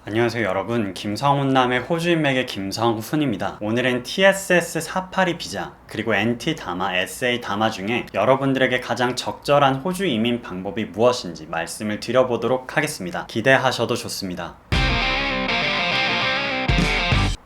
안녕하세요 여러분, 김성훈남의 호주인맥의 김성훈입니다. 오늘은 TSS 482 비자 그리고 NT 다마, SA 다마 중에 여러분들에게 가장 적절한 호주 이민 방법이 무엇인지 말씀을 드려보도록 하겠습니다. 기대하셔도 좋습니다.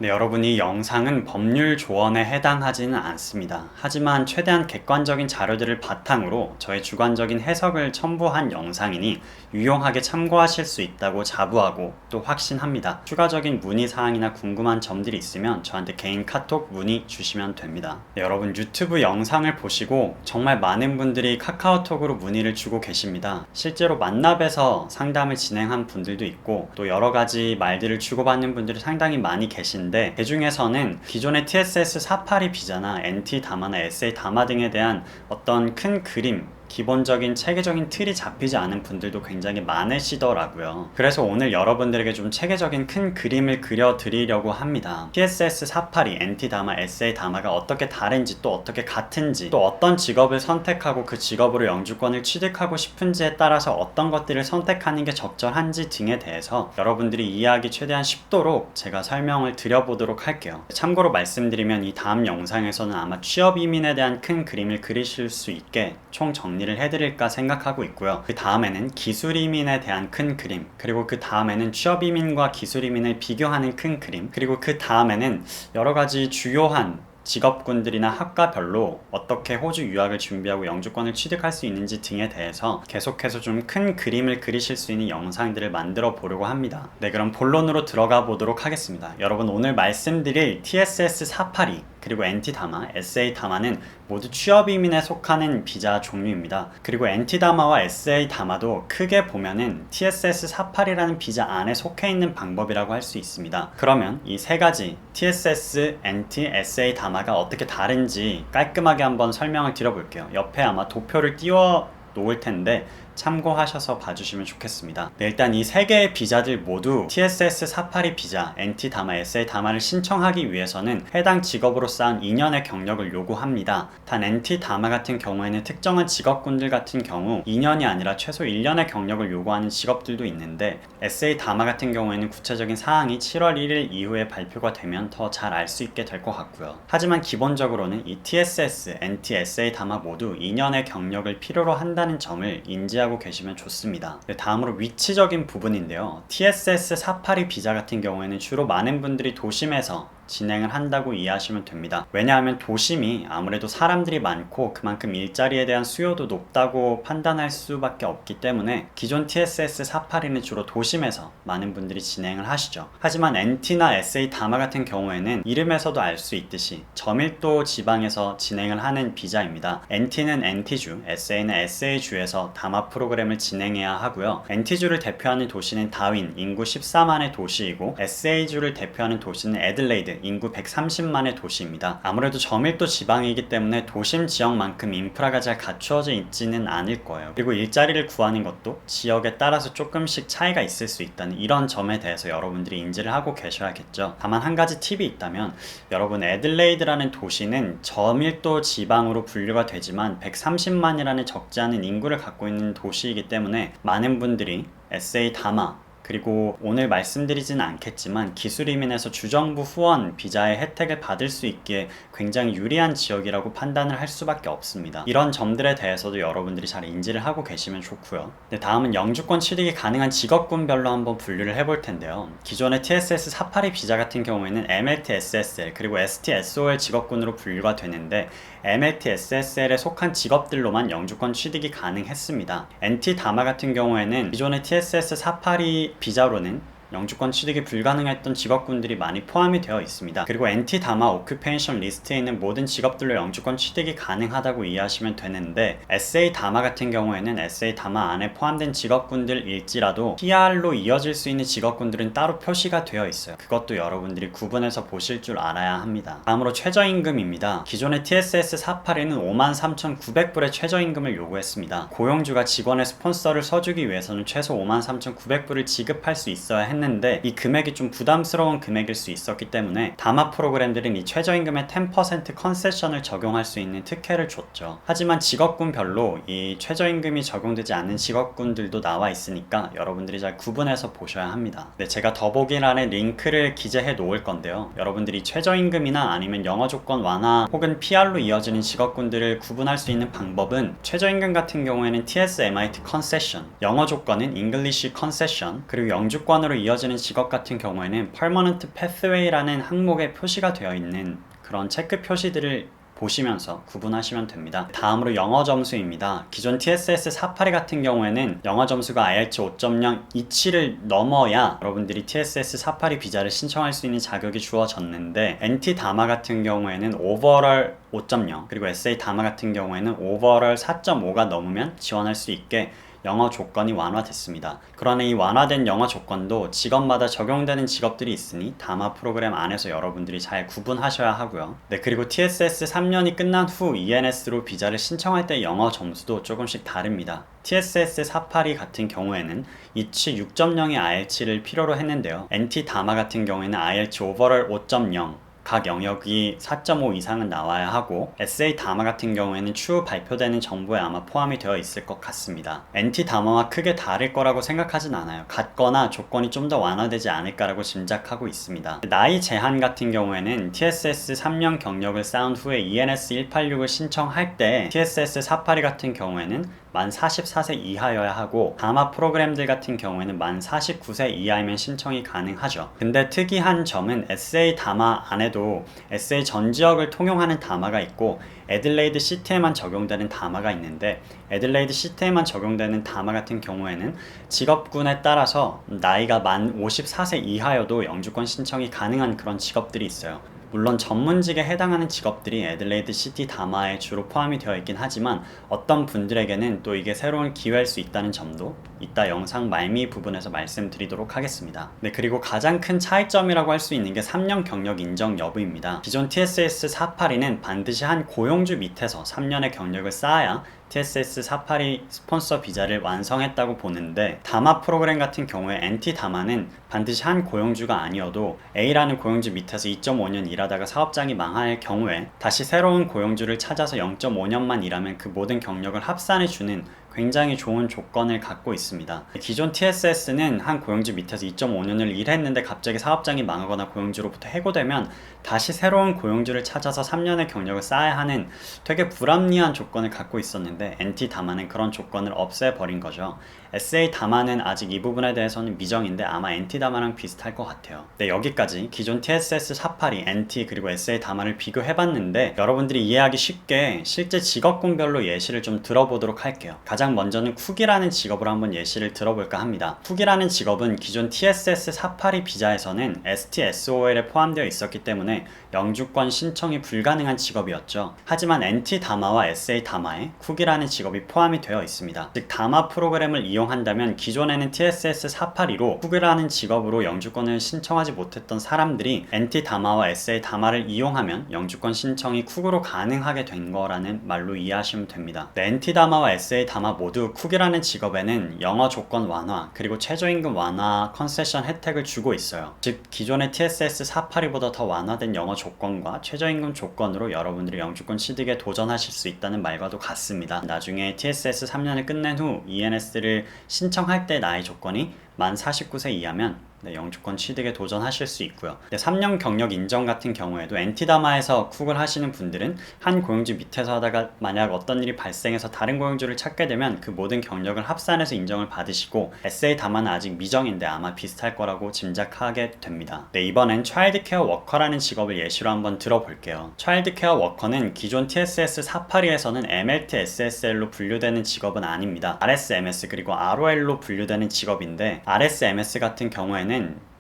네, 여러분, 이 영상은 법률 조언에 해당하지는 않습니다. 하지만 최대한 객관적인 자료들을 바탕으로 저의 주관적인 해석을 첨부한 영상이니 유용하게 참고하실 수 있다고 자부하고 또 확신합니다. 추가적인 문의사항이나 궁금한 점들이 있으면 저한테 개인 카톡 문의 주시면 됩니다. 네, 여러분, 유튜브 영상을 보시고 정말 많은 분들이 카카오톡으로 문의를 주고 계십니다. 실제로 만납에서 상담을 진행한 분들도 있고 또 여러가지 말들을 주고받는 분들이 상당히 많이 계신데 그 중에서는 기존의 TSS 482 비자나 NT 다마나 SA 다마 등에 대한 어떤 큰 그림, 기본적인 체계적인 틀이 잡히지 않은 분들도 굉장히 많으시더라고요. 그래서 오늘 여러분들에게 좀 체계적인 큰 그림을 그려드리려고 합니다. TSS 482, NT 다마, SA 다마가 어떻게 다른지, 또 어떻게 같은지, 또 어떤 직업을 선택하고 그 직업으로 영주권을 취득하고 싶은지에 따라서 어떤 것들을 선택하는 게 적절한지 등에 대해서 여러분들이 이해하기 최대한 쉽도록 제가 설명을 드려보도록 할게요. 참고로 말씀드리면 이 다음 영상에서는 아마 취업 이민에 대한 큰 그림을 그리실 수 있게 총 정리를 해드릴까 생각하고 있고요. 그 다음에는 기술 이민에 대한 큰 그림, 그리고 그 다음에는 취업 이민과 기술 이민을 비교하는 큰 그림, 그리고 그 다음에는 여러가지 주요한 직업군들이나 학과별로 어떻게 호주 유학을 준비하고 영주권을 취득할 수 있는지 등에 대해서 계속해서 좀 큰 그림을 그리실 수 있는 영상들을 만들어 보려고 합니다. 네, 그럼 본론으로 들어가 보도록 하겠습니다. 여러분, 오늘 말씀드릴 TSS 482 그리고 NT 다마, SA 다마는 모두 취업 이민에 속하는 비자 종류입니다. 그리고 NT 다마와 SA 다마도 크게 보면은 TSS 482라는 비자 안에 속해 있는 방법이라고 할 수 있습니다. 그러면 이 세 가지 TSS, NT, SA 다마가 어떻게 다른지 깔끔하게 한번 설명을 드려볼게요. 옆에 아마 도표를 띄워 놓을 텐데 참고하셔서 봐주시면 좋겠습니다. 네, 일단 이 세 개의 비자들 모두 TSS 482 비자, NT 다마, SA 다마를 신청하기 위해서는 해당 직업으로 쌓은 2년의 경력을 요구합니다. 단 NT 다마 같은 경우에는 특정한 직업군들 같은 경우 2년이 아니라 최소 1년의 경력을 요구하는 직업들도 있는데 SA 다마 같은 경우에는 구체적인 사항이 7월 1일 이후에 발표가 되면 더 잘 알 수 있게 될 것 같고요. 하지만 기본적으로는 이 TSS, NT, SA 다마 모두 2년의 경력을 필요로 한다는 점을 인지하고 계시면 좋습니다. 네, 다음으로 위치적인 부분인데요. TSS 482 비자 같은 경우에는 주로 많은 분들이 도심에서 진행을 한다고 이해하시면 됩니다. 왜냐하면 도심이 아무래도 사람들이 많고 그만큼 일자리에 대한 수요도 높다고 판단할 수밖에 없기 때문에 기존 TSS 482는 주로 도심에서 많은 분들이 진행을 하시죠. 하지만 NT나 SA 다마 같은 경우에는 이름에서도 알 수 있듯이 저밀도 지방에서 진행을 하는 비자입니다. NT는 NT주, SA는 SA주에서 다마 프로그램을 진행해야 하고요. NT주를 대표하는 도시는 다윈, 인구 14만의 도시이고 SA주를 대표하는 도시는 애들레이드, 인구 130만의 도시입니다. 아무래도 저밀도 지방이기 때문에 도심 지역만큼 인프라가 잘 갖추어져 있지는 않을 거예요. 그리고 일자리를 구하는 것도 지역에 따라서 조금씩 차이가 있을 수 있다는 이런 점에 대해서 여러분들이 인지를 하고 계셔야겠죠. 다만 한 가지 팁이 있다면 여러분, 애들레이드라는 도시는 저밀도 지방으로 분류가 되지만 130만이라는 적지 않은 인구를 갖고 있는 도시이기 때문에 많은 분들이 SA 다마 그리고 오늘 말씀드리진 않겠지만 기술 이민에서 주정부 후원 비자의 혜택을 받을 수 있기에 굉장히 유리한 지역이라고 판단을 할 수밖에 없습니다. 이런 점들에 대해서도 여러분들이 잘 인지를 하고 계시면 좋고요. 네, 다음은 영주권 취득이 가능한 직업군별로 한번 분류를 해볼 텐데요. 기존의 TSS 482 비자 같은 경우에는 MLT SSL 그리고 ST SOL 직업군으로 분류가 되는데 MLT SSL에 속한 직업들로만 영주권 취득이 가능했습니다. NT 다마 같은 경우에는 기존의 TSS 482 비자로는 영주권 취득이 불가능했던 직업군들이 많이 포함이 되어 있습니다. 그리고 NT 다마 오큐페이션 리스트에 있는 모든 직업들로 영주권 취득이 가능하다고 이해하시면 되는데 SA 다마 같은 경우에는 SA 다마 안에 포함된 직업군들일지라도 PR로 이어질 수 있는 직업군들은 따로 표시가 되어 있어요. 그것도 여러분들이 구분해서 보실 줄 알아야 합니다. 다음으로 최저임금입니다. 기존의 TSS 482는 53,900불의 최저임금을 요구했습니다. 고용주가 직원의 스폰서를 써주기 위해서는 최소 53,900불을 지급할 수 있어야 했는데 했는데 이 금액이 좀 부담스러운 금액일 수 있었기 때문에 다마 프로그램들은 이 최저임금의 10% 컨세션을 적용할 수 있는 특혜를 줬죠. 하지만 직업군별로 이 최저임금이 적용되지 않는 직업군들도 나와 있으니까 여러분들이 잘 구분해서 보셔야 합니다. 네, 제가 더보기란에 링크를 기재해 놓을 건데요. 여러분들이 최저임금이나 아니면 영어 조건 완화 혹은 PR로 이어지는 직업군들을 구분할 수 있는 방법은 최저임금 같은 경우에는 TS-MIT 컨세션, 영어 조건은 English 컨세션, 그리고 영주권으로 이어지는 직업 같은 경우에는 Permanent Pathway라는 항목에 표시가 되어 있는 그런 체크 표시들을 보시면서 구분하시면 됩니다. 다음으로 영어 점수입니다. 기존 TSS 482 같은 경우에는 영어 점수가 IELTS 5.0 27을 넘어야 여러분들이 TSS 482 비자를 신청할 수 있는 자격이 주어졌는데 NT 다마 같은 경우에는 오버럴 5.0 그리고 SA 다마 같은 경우에는 오버럴 4.5가 넘으면 지원할 수 있게 영어 조건이 완화됐습니다. 그러나 이 완화된 영어 조건도 직업마다 적용되는 직업들이 있으니 다마 프로그램 안에서 여러분들이 잘 구분하셔야 하고요. 네, 그리고 TSS 3년이 끝난 후 ENS로 비자를 신청할 때 영어 점수도 조금씩 다릅니다. TSS 482 같은 경우에는 이치 6.0의 IELTS를 필요로 했는데요. NT 다마 같은 경우에는 IELTS 오버럴 5.0 각 영역이 4.5 이상은 나와야 하고 SA 다마 같은 경우에는 추후 발표되는 정보에 아마 포함이 되어 있을 것 같습니다. NT 다마와 크게 다를 거라고 생각하진 않아요. 같거나 조건이 좀 더 완화되지 않을까라고 짐작하고 있습니다. 나이 제한 같은 경우에는 TSS 3년 경력을 쌓은 후에 ENS 186을 신청할 때 TSS 482 같은 경우에는 만 44세 이하여야 하고 다마 프로그램들 같은 경우에는 만 49세 이하이면 신청이 가능하죠. 근데 특이한 점은 SA 다마 안에도 SA 전 지역을 통용하는 다마가 있고 애들레이드 시티에만 적용되는 다마가 있는데 애들레이드 시티에만 적용되는 다마 같은 경우에는 직업군에 따라서 나이가 만 54세 이하여도 영주권 신청이 가능한 그런 직업들이 있어요. 물론 전문직에 해당하는 직업들이 애들레이드 시티 다마에 주로 포함이 되어 있긴 하지만 어떤 분들에게는 또 이게 새로운 기회일 수 있다는 점도 이따 영상 말미 부분에서 말씀드리도록 하겠습니다. 네, 그리고 가장 큰 차이점이라고 할 수 있는 게 3년 경력 인정 여부입니다. 기존 TSS 482는 반드시 한 고용주 밑에서 3년의 경력을 쌓아야 TSS 482 스폰서 비자를 완성했다고 보는데 다마 프로그램 같은 경우에 NT 다마는 반드시 한 고용주가 아니어도 A라는 고용주 밑에서 2.5년 일하다가 사업장이 망할 경우에 다시 새로운 고용주를 찾아서 0.5년만 일하면 그 모든 경력을 합산해주는 굉장히 좋은 조건을 갖고 있습니다. 기존 TSS는 한 고용주 밑에서 2.5년을 일했는데 갑자기 사업장이 망하거나 고용주로부터 해고되면 다시 새로운 고용주를 찾아서 3년의 경력을 쌓아야 하는 되게 불합리한 조건을 갖고 있었는데 NT 다마는 그런 조건을 없애버린 거죠. SA 다마는 아직 이 부분에 대해서는 미정인데 아마 NT 다마랑 비슷할 것 같아요. 네, 여기까지 기존 TSS 482, NT 그리고 SA 다마를 비교해봤는데 여러분들이 이해하기 쉽게 실제 직업군별로 예시를 좀 들어보도록 할게요. 가장 먼저는 쿡이라는 직업으로 한번 예시를 들어볼까 합니다. 쿡이라는 직업은 기존 TSS 482 비자에서는 STSOL에 포함되어 있었기 때문에 영주권 신청이 불가능한 직업이었죠. 하지만 NT 다마와 SA 다마에 쿡이라는 직업이 포함이 되어 있습니다. 즉 다마 프로그램을 이용한다면 기존에는 TSS 482로 쿡이라는 직업으로 영주권을 신청하지 못했던 사람들이 NT 다마와 SA 다마를 이용하면 영주권 신청이 쿡으로 가능하게 된 거라는 말로 이해하시면 됩니다. NT 다마와 SA 다마 모두 쿡이라는 직업에는 영어 조건 완화 그리고 최저임금 완화 컨세션 혜택을 주고 있어요. 즉 기존의 TSS 482보다 더 완화된 영어 조건과 최저임금 조건으로 여러분들이 영주권 취득에 도전하실 수 있다는 말과도 같습니다. 나중에 TSS 3년을 끝낸 후 ENS를 신청할 때 나이 조건이 만 49세 이하면 영주권 취득에 도전하실 수 있고요. 3년 경력 인정 같은 경우에도 NT다마에서 쿡을 하시는 분들은 한 고용주 밑에서 하다가 만약 어떤 일이 발생해서 다른 고용주를 찾게 되면 그 모든 경력을 합산해서 인정을 받으시고 SA 다마는 아직 미정인데 아마 비슷할 거라고 짐작하게 됩니다. 이번엔 차일드케어 워커라는 직업을 예시로 한번 들어볼게요. 차일드케어 워커는 기존 TSS 482에서는 MLT SSL로 분류되는 직업은 아닙니다. RSMS 그리고 ROL로 분류되는 직업인데 RSMS 같은 경우에는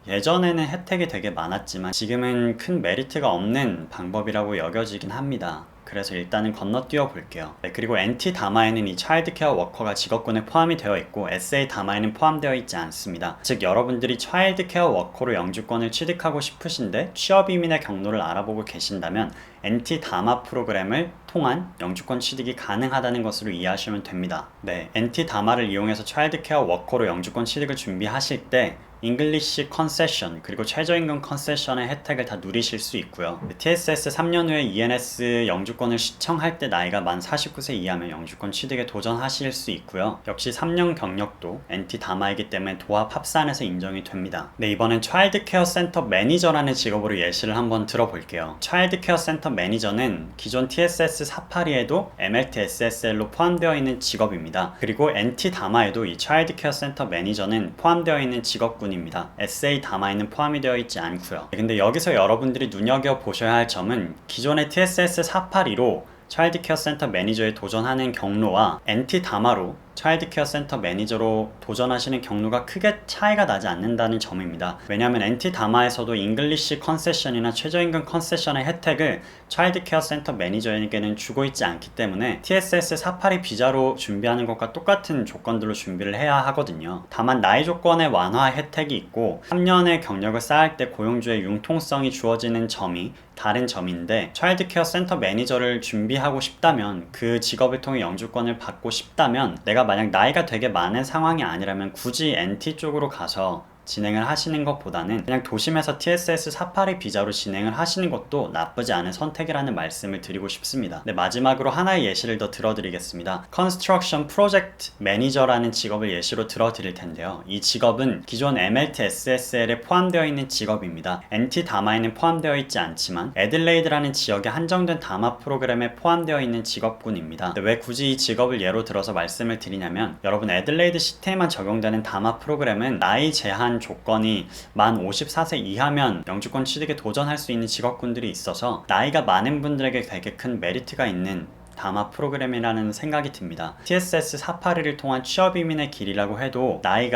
예전에는 혜택이 되게 많았지만 지금은 큰 메리트가 없는 방법이라고 여겨지긴 합니다. 그래서 일단은 건너뛰어 볼게요. 그리고 NT 다마에는 이 차일드케어 워커가 직업군에 포함이 되어 있고 SA 다마에는 포함되어 있지 않습니다. 즉 여러분들이 차일드케어 워커로 영주권을 취득하고 싶으신데 취업 이민의 경로를 알아보고 계신다면 NT 다마 프로그램을 통한 영주권 취득이 가능하다는 것으로 이해하시면 됩니다. NT 다마를 이용해서 차일드케어 워커로 영주권 취득을 준비하실 때 잉글리시 컨세션 그리고 최저임금 컨세션의 혜택을 다 누리실 수 있고요. TSS 3년 후에 ENS 영주권을 시청할 때 나이가 만 49세 이하면 영주권 취득에 도전하실 수 있고요. 역시 3년 경력도 NT 다마이기 때문에 도합 합산에서 인정이 됩니다. 네, 이번엔 차일드 케어 센터 매니저라는 직업으로 예시를 한번 들어볼게요. 차일드 케어 센터 매니저는 기존 TSS 482에도 MLT SSL로 포함되어 있는 직업입니다. 그리고 NT 다마에도 이 차일드 케어 센터 매니저는 포함되어 있는 직업군입니다. SA 다마에는 포함이 되어 있지 않고요. 근데 여기서 여러분들이 눈여겨보셔야 할 점은 기존의 TSS 482로 차일드 케어 센터 매니저에 도전하는 경로와 NT 다마로 차일드 케어 센터 매니저로 도전하시는 경로가 크게 차이가 나지 않는다는 점입니다. 왜냐하면 NT 다마에서도 잉글리시 컨세션이나 최저임금 컨세션의 혜택을 차일드 케어 센터 매니저에게는 주고 있지 않기 때문에 TSS 482 비자로 준비하는 것과 똑같은 조건들로 준비를 해야 하거든요. 다만 나이 조건의 완화 혜택이 있고 3년의 경력을 쌓을 때 고용주의 융통성이 주어지는 점이 다른 점인데, 차일드 케어 센터 매니저를 준비하고 싶다면, 그 직업을 통해 영주권을 받고 싶다면, 내가 만약 나이가 되게 많은 상황이 아니라면 굳이 NT 쪽으로 가서 진행을 하시는 것보다는 그냥 도심에서 TSS 482 비자로 진행을 하시는 것도 나쁘지 않은 선택이라는 말씀을 드리고 싶습니다. 네, 마지막으로 하나의 예시를 더 들어드리겠습니다. Construction Project Manager라는 직업을 예시로 들어드릴 텐데요. 이 직업은 기존 MLT SSL에 포함되어 있는 직업입니다. NT 다마에는 포함되어 있지 않지만 애들레이드라는 지역의 한정된 다마 프로그램에 포함되어 있는 직업군입니다. 왜 굳이 이 직업을 예로 들어서 말씀을 드리냐면, 여러분 애들레이드 시티에만 적용되는 다마 프로그램은 나이 제한 조건이 만 54세 이하면 영주권 취득에 도전할 수 있는 직업군들이 있어서 나이가 많은 분들에게 되게 큰 메리트가 있는 다마 프로그램이라는 생각이 듭니다. TSS 482를 통한 취업 이민의 길이라고 해도 나이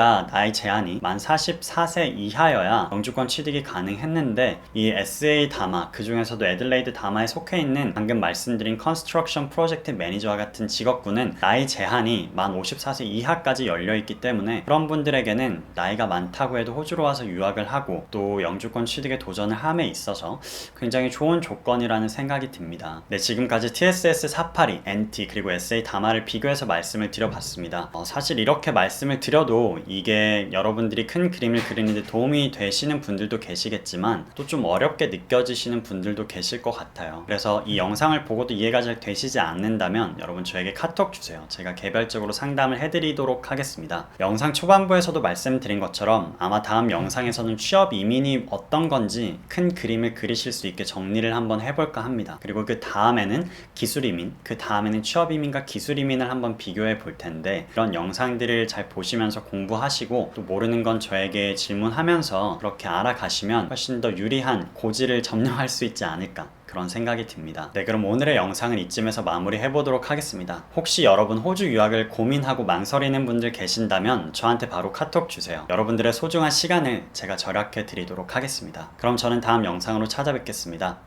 제한이 만 44세 이하여야 영주권 취득이 가능했는데, 이 SA 다마, 그 중에서도 애들레이드 다마에 속해 있는 방금 말씀드린 컨스트럭션 프로젝트 매니저와 같은 직업군은 나이 제한이 만 54세 이하까지 열려있기 때문에 그런 분들에게는 나이가 많다고 해도 호주로 와서 유학을 하고 또 영주권 취득에 도전을 함에 있어서 굉장히 좋은 조건이라는 생각이 듭니다. 네, 지금까지 TSS 482, NT 그리고 SA 다마를 비교해서 말씀을 드려봤습니다. 사실 이렇게 말씀을 드려도 이게 여러분들이 큰 그림을 그리는데 도움이 되시는 분들도 계시겠지만 또 좀 어렵게 느껴지시는 분들도 계실 것 같아요. 그래서 이 영상을 보고도 이해가 잘 되시지 않는다면 여러분 저에게 카톡 주세요. 제가 개별적으로 상담을 해드리도록 하겠습니다. 영상 초반부에서도 말씀드린 것처럼 아마 다음 영상에서는 취업 이민이 어떤 건지 큰 그림을 그리실 수 있게 정리를 한번 해볼까 합니다. 그리고 그 다음에는 기술 이민, 그 다음에는 취업 이민과 기술 이민을 한번 비교해 볼 텐데, 이런 영상들을 잘 보시면서 공부하시고 또 모르는 건 저에게 질문하면서 그렇게 알아가시면 훨씬 더 유리한 고지를 점령할 수 있지 않을까, 그런 생각이 듭니다. 네, 그럼 오늘의 영상은 이쯤에서 마무리 해보도록 하겠습니다. 혹시 여러분 호주 유학을 고민하고 망설이는 분들 계신다면 저한테 바로 카톡 주세요. 여러분들의 소중한 시간을 제가 절약해 드리도록 하겠습니다. 그럼 저는 다음 영상으로 찾아뵙겠습니다.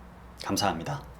감사합니다.